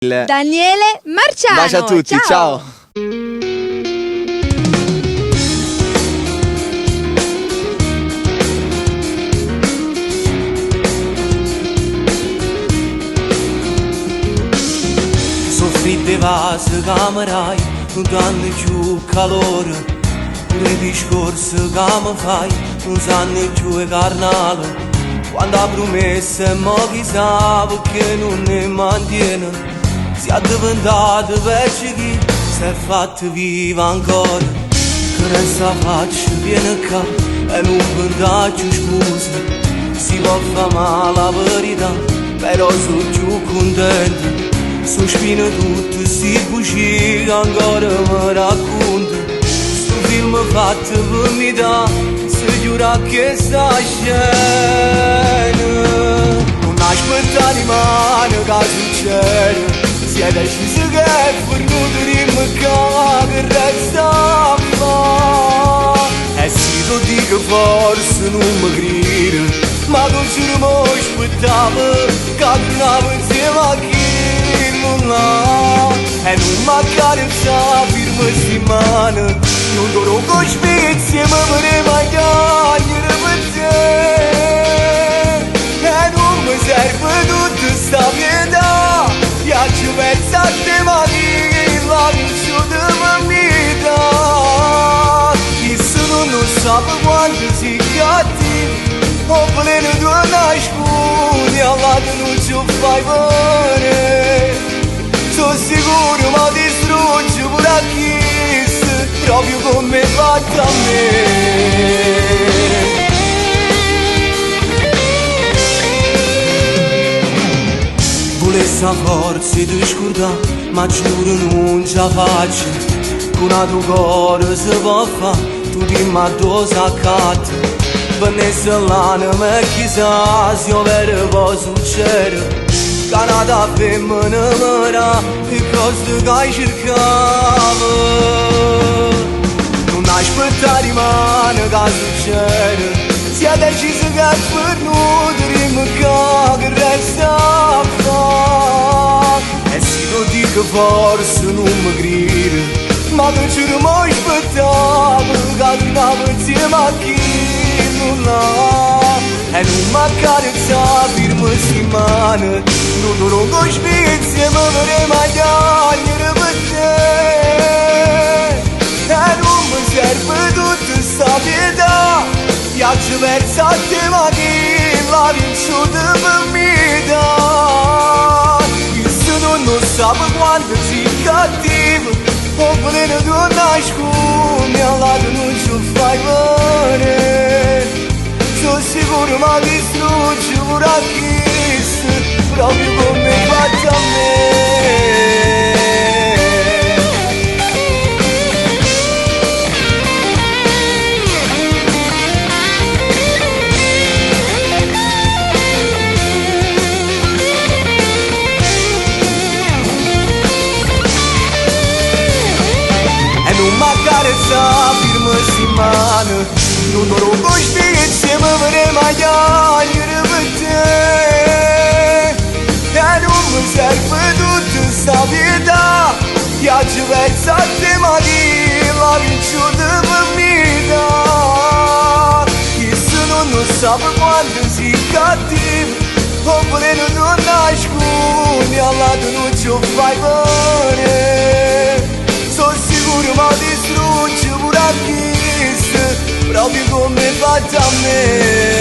Daniele Marciano. Bacio a tutti, ciao. Soffritte vase camerai, non danno più calore. Le discorsi che mi fai, non sanno più il carnale. Quando ha promesso e mo chissà perché non ne mantiene. Si è diventato vecchio chi si è fatto viva ancora. Che resta faccia viene qua e non perdaggio scusa. Si può fare male la verità, però sono più contento. Sono spine tutte sti bugie che ancora mi racconto. Sto film fatto per mi dà, si giura che sta scena. Non aspettare mani che succede. Si è deciso che è per nutrirmi che resta a fare. E se tu dico forse non mi credi, ma tu giuro mi aspettavo che tornavo insieme a chi non l'ha. E non mancare il sapere settimana, non dovrò con spezie ma vorrei mangiare per te. E non mi serve tutta sta pietà, piaccio verso a te ma chi la vincio di mi dà. Chi se non sa quanto si cattivo, ho pleno di una scuola, alla non ci fai bene. Sono sicuro ma distrugge pure a chi, proprio come fatto a me. Volessi a forza di scordare, ma giuro non ce la faccio. Con a tuo cuore si può fare, tu dimmi a dove s'accatta. Venisse l'anima e chissà se ovvero può succedere. Canada femmina mera, che cosa che hai cercato. Non aspettare rimane che succede. Si è deciso che è per nutrirmi che resta a fare. E se lo dico forse non mi credi, ma che giuro mi aspettavo che tornavo insieme a chi non l'ha. E non mancare il sapere settimana, non dovrò con spezie ma vorrei mangiare per te. E non mi serve tutta sta pietà, piaccio verso a te ma chi la vincio per mi dà. Se non sa quanto si cattivo, ho pleno di una scuola, alla non ci fai bene. Sono sicuro ma distrugge pure a chi, proprio come faccio a me. E non mancare sta firma settimana, non dovrò con spezie ma vorrei mangiare per te. E non mi serve tutta sta pietà, piaccio verso a te ma chi la vincio per mi dà. Chi se non sa quanto si cattivo, ho pleno di una scuola, alla non ci fai bene. Sono sicuro ma distrugge pure a chi, proprio come fatto a me.